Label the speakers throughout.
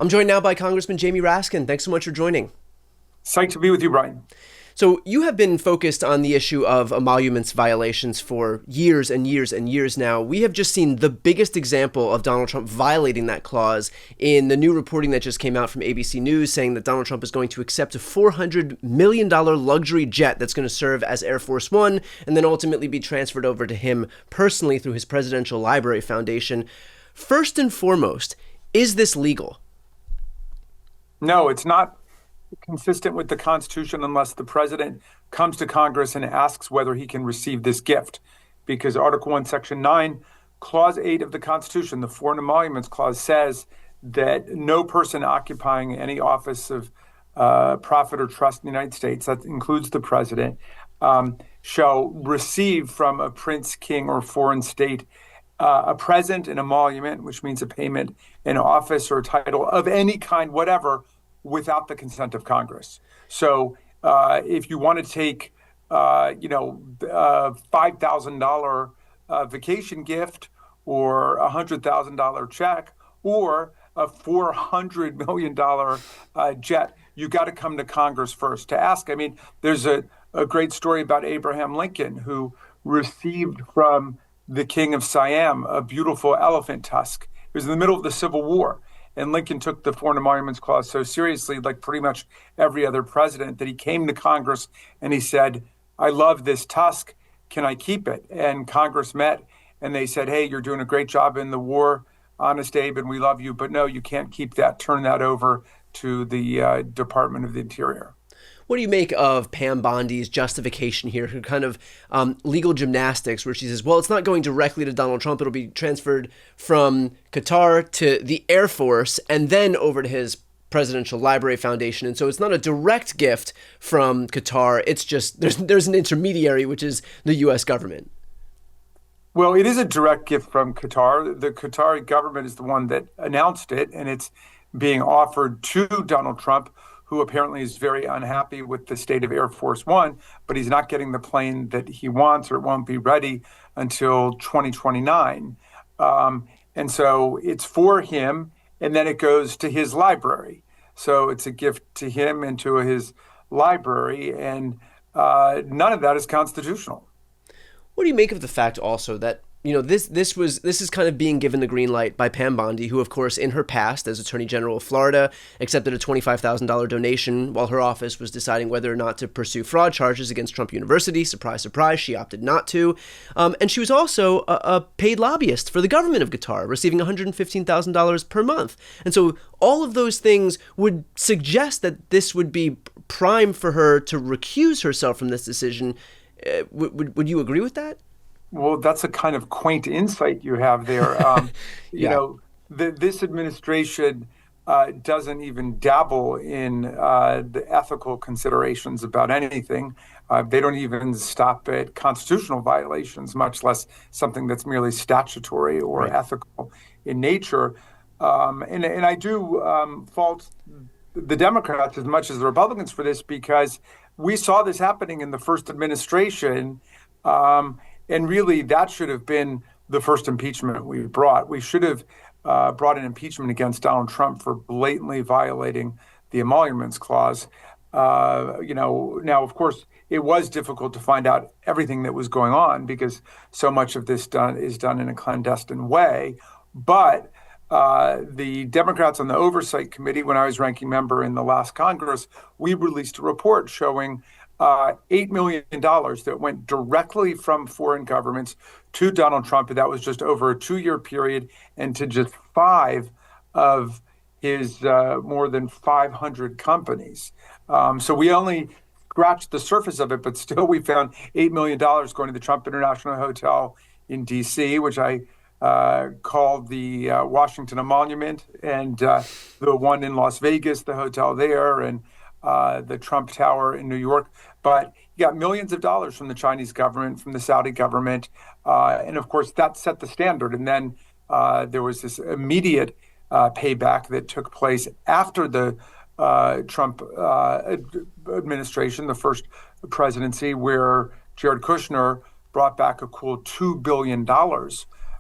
Speaker 1: I'm joined now by Congressman Jamie Raskin. Thanks so much for joining.
Speaker 2: Psyched to be with you, Brian.
Speaker 1: So you have been focused on the issue of emoluments violations for years and years and years now. We have just seen the biggest example of Donald Trump violating that clause in the new reporting that just came out from ABC News saying that Donald Trump is going to accept a $400 million luxury jet that's going to serve as Air Force One and then ultimately be transferred over to him personally through his Presidential Library Foundation. First and foremost, is this legal?
Speaker 2: No, it's not consistent with the Constitution unless the president comes to Congress and asks whether he can receive this gift. Because Article 1, Section 9, Clause 8 of the Constitution, the Foreign Emoluments Clause, says that no person occupying any office of profit or trust in the United States, that includes the president, shall receive from a prince, king, or foreign state a present, an emolument, which means a payment, an office or title of any kind, whatever, without the consent of Congress. So if you want to take, $5,000 vacation gift or a $100,000 check or a $400 million jet, you got to come to Congress first to ask. I mean, there's a great story about Abraham Lincoln, who received from the King of Siam a beautiful elephant tusk. It was in the middle of the Civil War. And Lincoln took the Foreign Emoluments Clause so seriously, like pretty much every other president, that he came to Congress and he said, I love this tusk. Can I keep it? And Congress met and they said, hey, you're doing a great job in the war, Honest Abe, and we love you. But no, you can't keep that. Turn that over to the Department of the Interior.
Speaker 1: What do you make of Pam Bondis' justification here, her kind of legal gymnastics, where she says, well, it's not going directly to Donald Trump. It'll be transferred from Qatar to the Air Force and then over to his Presidential Library Foundation. And so it's not a direct gift from Qatar. It's just there's an intermediary, which is the U.S. government.
Speaker 2: Well, it is a direct gift from Qatar. The Qatari government is the one that announced it, and it's being offered to Donald Trump, who apparently is very unhappy with the state of Air Force One, but he's not getting the plane that he wants, or it won't be ready until 2029. And so it's for him, and then it goes to his library. So it's a gift to him and to his library, and none of that is constitutional.
Speaker 1: What do you make of the fact also that this is kind of being given the green light by Pam Bondi, who, of course, in her past as Attorney General of Florida, accepted a $25,000 donation while her office was deciding whether or not to pursue fraud charges against Trump University. Surprise, surprise, she opted not to. And she was also a paid lobbyist for the government of Qatar, receiving $115,000 per month. And so all of those things would suggest that this would be prime for her to recuse herself from this decision. Would you agree with that?
Speaker 2: Well, that's a kind of quaint insight you have there.
Speaker 1: Yeah.
Speaker 2: This administration doesn't even dabble in the ethical considerations about anything. They don't even stop at constitutional violations, much less something that's merely statutory or
Speaker 1: Right.
Speaker 2: ethical in nature. And I do fault the Democrats as much as the Republicans for this, because we saw this happening in the first administration. And really, that should have been the first impeachment we brought. We should have brought an impeachment against Donald Trump for blatantly violating the Emoluments Clause. Now, of course, it was difficult to find out everything that was going on because so much of this is done in a clandestine way. But the Democrats on the Oversight Committee, when I was ranking member in the last Congress, we released a report showing $8 million that went directly from foreign governments to Donald Trump. And that was just over a 2-year period, and to just 5 of his more than 500 companies. So we only scratched the surface of it, but still we found $8 million going to the Trump International Hotel in D.C., which I called the Washington Emolument, and the one in Las Vegas, the hotel there, and the Trump Tower in New York. But you got millions of dollars from the Chinese government, from the Saudi government. And of course, that set the standard. And then there was this immediate payback that took place after the Trump administration, the first presidency, where Jared Kushner brought back a cool $2 billion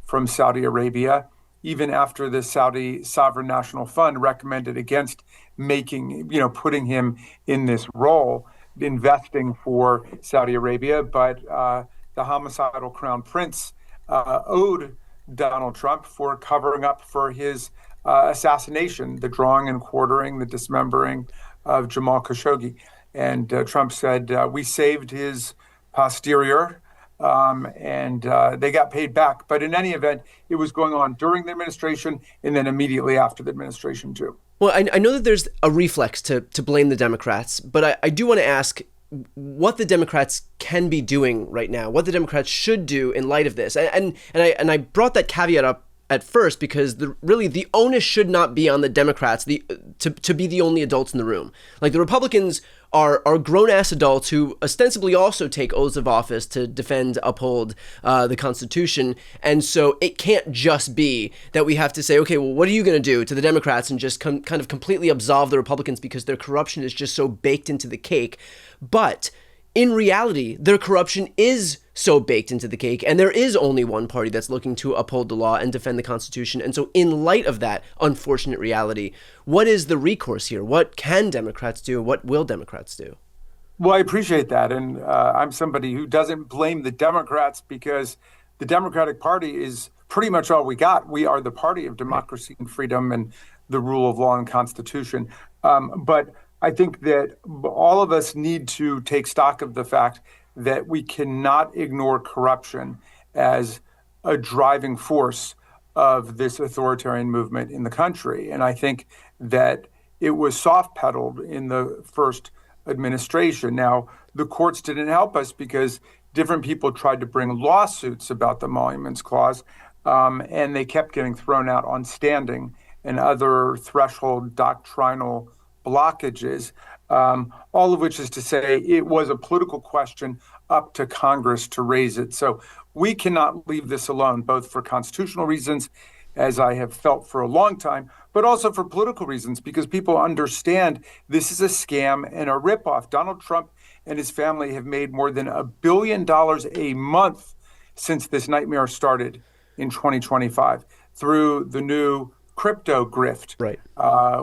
Speaker 2: from Saudi Arabia. even after the Saudi Sovereign National Fund recommended against putting him in this role, investing for Saudi Arabia. But the homicidal crown prince owed Donald Trump for covering up for his assassination, the drawing and quartering, the dismembering of Jamal Khashoggi. And Trump said, we saved his posterior, and they got paid back. But in any event, it was going on during the administration and then immediately after the administration, too.
Speaker 1: Well, I know that there's a reflex to blame the Democrats, but I do want to ask what the Democrats can be doing right now, what the Democrats should do in light of this. And I brought that caveat up at first because really the onus should not be on the Democrats to be the only adults in the room. Like, the Republicans are grown-ass adults who ostensibly also take oaths of office to defend, uphold the Constitution. And so it can't just be that we have to say, okay, well, what are you going to do to the Democrats and just kind of completely absolve the Republicans because their corruption is just so baked into the cake. But in reality, their corruption is so baked into the cake, and there is only one party that's looking to uphold the law and defend the Constitution. And so in light of that unfortunate reality, what is the recourse here? What can Democrats do? What will Democrats do?
Speaker 2: Well, I appreciate that. And I'm somebody who doesn't blame the Democrats because the Democratic Party is pretty much all we got. We are the party of democracy and freedom and the rule of law and Constitution. But I think that all of us need to take stock of the fact that we cannot ignore corruption as a driving force of this authoritarian movement in the country. And I think that it was soft-pedaled in the first administration. Now, the courts didn't help us because different people tried to bring lawsuits about the Emoluments Clause, and they kept getting thrown out on standing and other threshold doctrinal blockages, all of which is to say it was a political question up to Congress to raise it. So we cannot leave this alone, both for constitutional reasons, as I have felt for a long time, but also for political reasons, because people understand this is a scam and a ripoff. Donald Trump and his family have made more than $1 billion a month since this nightmare started in 2025 through the new crypto grift,
Speaker 1: right,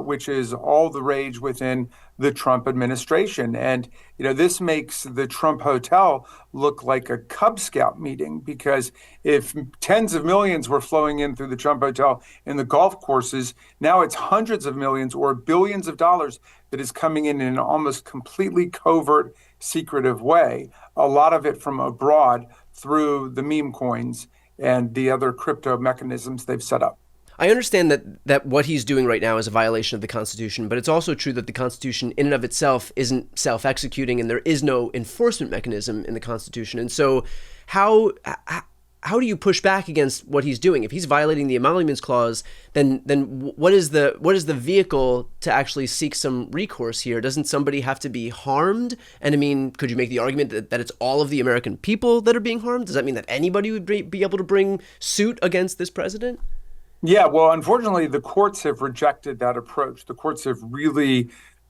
Speaker 2: which is all the rage within the Trump administration. And, this makes the Trump Hotel look like a Cub Scout meeting, because if tens of millions were flowing in through the Trump Hotel in the golf courses, now it's hundreds of millions or billions of dollars that is coming in an almost completely covert, secretive way, a lot of it from abroad through the meme coins and the other crypto mechanisms they've set up.
Speaker 1: I understand that what he's doing right now is a violation of the Constitution, but it's also true that the Constitution in and of itself isn't self-executing, and there is no enforcement mechanism in the Constitution. And so how do you push back against what he's doing? If he's violating the Emoluments Clause, then what is the vehicle to actually seek some recourse here? Doesn't somebody have to be harmed? And I mean, could you make the argument that it's all of the American people that are being harmed? Does that mean that anybody would be able to bring suit against this president?
Speaker 2: Yeah, well, unfortunately, the courts have rejected that approach. The courts have really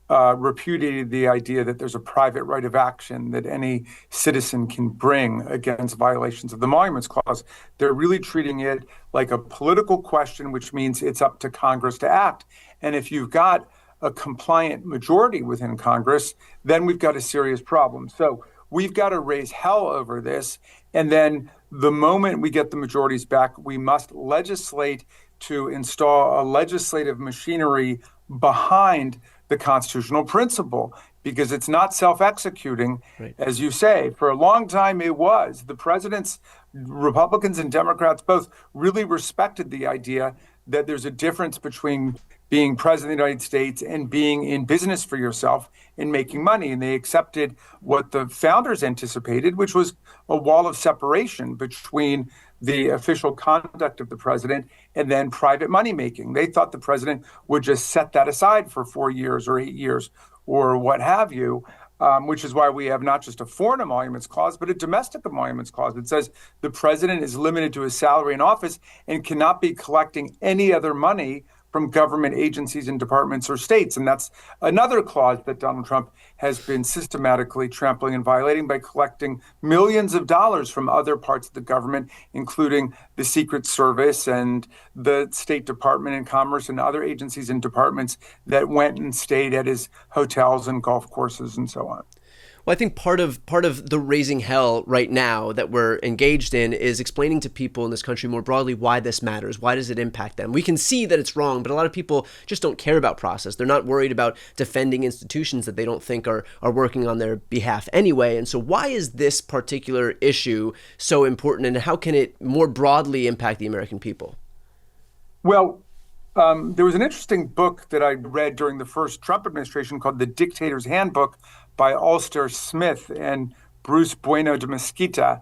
Speaker 2: repudiated the idea that there's a private right of action that any citizen can bring against violations of the Emoluments Clause. They're really treating it like a political question, which means it's up to Congress to act. And if you've got a compliant majority within Congress, then we've got a serious problem. So we've got to raise hell over this. And then the moment we get the majorities back, we must legislate to install a legislative machinery behind the constitutional principle, because it's not self-executing, right, as you say. For a long time, it was. The presidents, Republicans and Democrats, both really respected the idea that there's a difference between being president of the United States and being in business for yourself and making money. And they accepted what the founders anticipated, which was a wall of separation between the official conduct of the president and then private money making. They thought the president would just set that aside for 4 years or 8 years or what have you, which is why we have not just a foreign emoluments clause, but a domestic emoluments clause that says the president is limited to his salary in office and cannot be collecting any other money from government agencies and departments or states. And that's another clause that Donald Trump has been systematically trampling and violating by collecting millions of dollars from other parts of the government, including the Secret Service and the State Department and Commerce and other agencies and departments that went and stayed at his hotels and golf courses and so on.
Speaker 1: Well, I think part of the raising hell right now that we're engaged in is explaining to people in this country more broadly why this matters. Why does it impact them? We can see that it's wrong, but a lot of people just don't care about process. They're not worried about defending institutions that they don't think are working on their behalf anyway. And so why is this particular issue so important, and how can it more broadly impact the American people?
Speaker 2: Well, there was an interesting book that I read during the first Trump administration called The Dictator's Handbook by Ulster Smith and Bruce Bueno de Mesquita,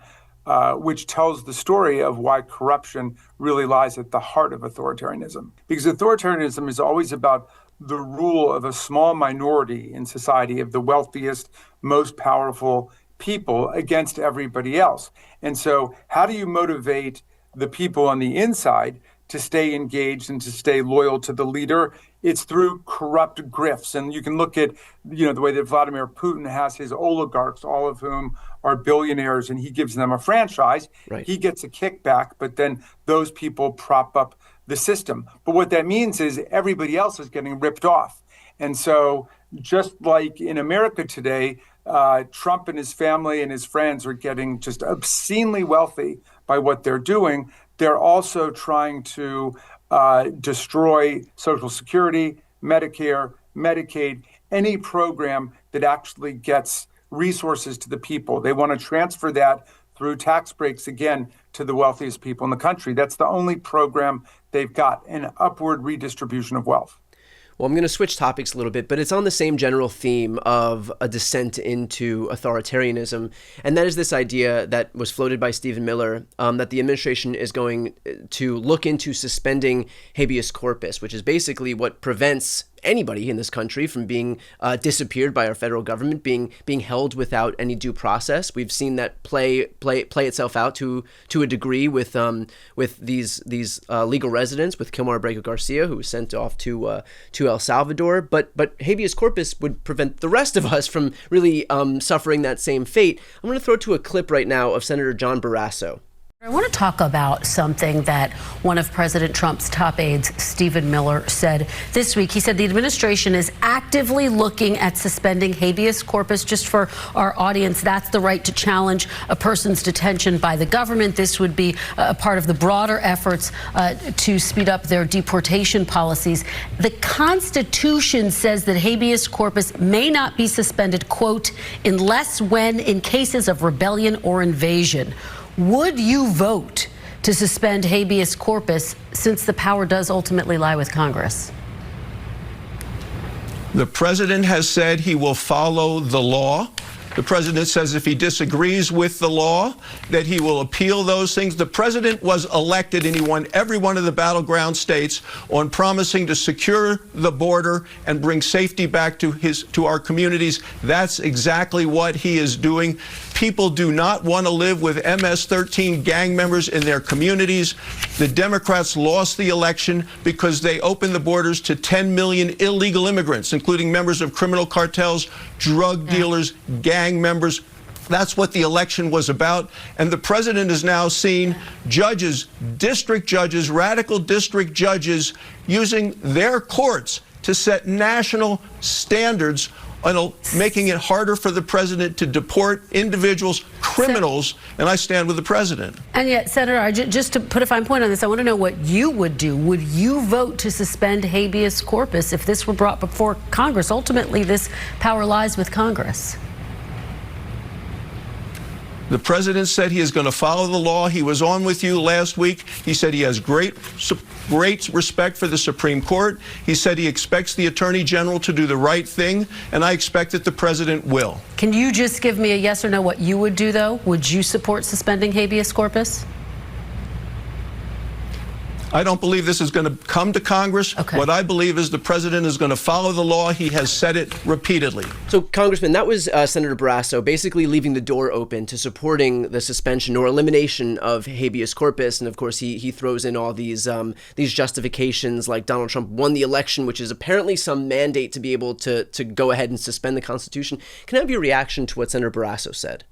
Speaker 2: which tells the story of why corruption really lies at the heart of authoritarianism. Because authoritarianism is always about the rule of a small minority in society, of the wealthiest, most powerful people against everybody else. And so how do you motivate the people on the inside to stay engaged and to stay loyal to the leader? It's through corrupt grifts. And you can look at, the way that Vladimir Putin has his oligarchs, all of whom are billionaires, and he gives them a franchise.
Speaker 1: Right.
Speaker 2: He gets a kickback, but then those people prop up the system. But what that means is everybody else is getting ripped off. And so just like in America today, Trump and his family and his friends are getting just obscenely wealthy by what they're doing. They're also trying to destroy Social Security, Medicare, Medicaid, any program that actually gets resources to the people. They want to transfer that through tax breaks, again, to the wealthiest people in the country. That's the only program they've got, an upward redistribution of wealth.
Speaker 1: Well, I'm going to switch topics a little bit, but it's on the same general theme of a descent into authoritarianism. And that is this idea that was floated by Stephen Miller, that the administration is going to look into suspending habeas corpus, which is basically what prevents anybody in this country from being disappeared by our federal government, being held without any due process. We've seen that play itself out to a degree with these legal residents, with Kilmar Abrego Garcia, who was sent off to El Salvador. But habeas corpus would prevent the rest of us from really suffering that same fate. I'm going to throw to a clip right now of Senator John Barrasso.
Speaker 3: I want to talk about something that one of President Trump's top aides, Stephen Miller, said this week. He said the administration is actively looking at suspending habeas corpus. Just for our audience, that's the right to challenge a person's detention by the government. This would be a part of the broader efforts to speed up their deportation policies. The Constitution says that habeas corpus may not be suspended, quote, unless when in cases of rebellion or invasion. Would you vote to suspend habeas corpus, since the power does ultimately lie with Congress?
Speaker 4: The president has said he will follow the law. The president says if he disagrees with the law, that he will appeal those things. The president was elected and he won every one of the battleground states on promising to secure the border and bring safety back to our communities. That's exactly what he is doing. People do not want to live with MS-13 gang members in their communities. The Democrats lost the election because they opened the borders to 10 million illegal immigrants, including members of criminal cartels, drug dealers, gang members. That's what the election was about. And the president has now seen judges, district judges, radical district judges, using their courts to set national standards on making it harder for the president to deport individuals, criminals, and I stand with the president.
Speaker 3: And yet, Senator, just to put a fine point on this, I want to know what you would do. Would you vote to suspend habeas corpus if this were brought before Congress? Ultimately, this power lies with Congress.
Speaker 4: The president said he is going to follow the law. He was on with you last week. He said he has great respect for the Supreme Court. He said he expects the Attorney General to do the right thing, and I expect that the president will.
Speaker 3: Can you just give me a yes or no what you would do, though? Would you support suspending habeas corpus?
Speaker 4: I don't believe this is going to come to Congress.
Speaker 3: Okay.
Speaker 4: What I believe is the president is going to follow the law. He has said it repeatedly.
Speaker 1: So, Congressman, that was Senator Barrasso basically leaving the door open to supporting the suspension or elimination of habeas corpus. And of course, he throws in all these justifications like Donald Trump won the election, which is apparently some mandate to be able to go ahead and suspend the Constitution. Can I have your reaction to what Senator Barrasso said?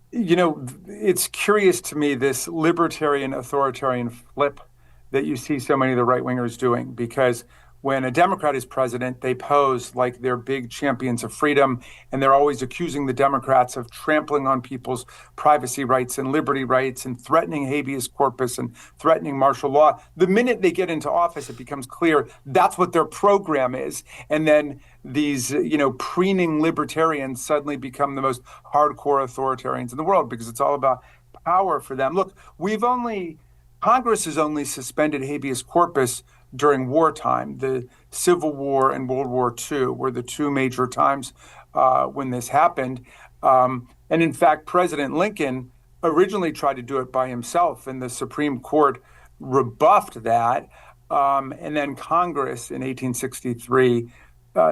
Speaker 2: You know, it's curious to me, this libertarian authoritarian flip that you see so many of the right wingers doing, because when a Democrat is president, they pose like they're big champions of freedom, and they're always accusing the Democrats of trampling on people's privacy rights and liberty rights and threatening habeas corpus and threatening martial law. The minute they get into office, it becomes clear that's what their program is. And then these, preening libertarians suddenly become the most hardcore authoritarians in the world because it's all about power for them. Look, Congress has only suspended habeas corpus during wartime. The Civil War and World War II were the two major times when this happened. And in fact, President Lincoln originally tried to do it by himself, and the Supreme Court rebuffed that. And then Congress in 1863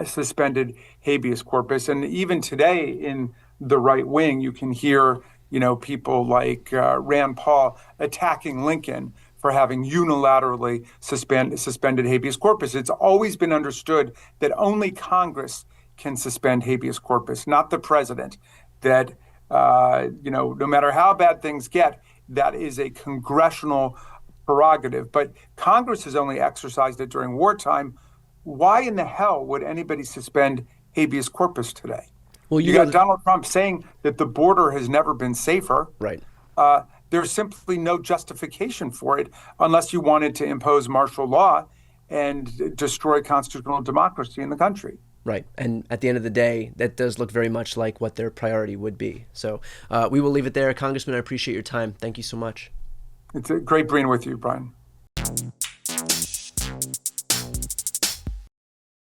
Speaker 2: suspended habeas corpus. And even today in the right wing, you can hear people like Rand Paul attacking Lincoln for having unilaterally suspended habeas corpus. It's always been understood that only Congress can suspend habeas corpus, not the president. That, no matter how bad things get, that is a congressional prerogative. But Congress has only exercised it during wartime. Why in the hell would anybody suspend habeas corpus today?
Speaker 1: Well,
Speaker 2: you got Donald Trump saying that the border has never been safer.
Speaker 1: Right.
Speaker 2: There's simply no justification for it unless you wanted to impose martial law and destroy constitutional democracy in the country.
Speaker 1: Right. And at the end of the day, that does look very much like what their priority would be. So we will leave it there. Congressman, I appreciate your time. Thank you so much.
Speaker 2: It's great being with you, Brian.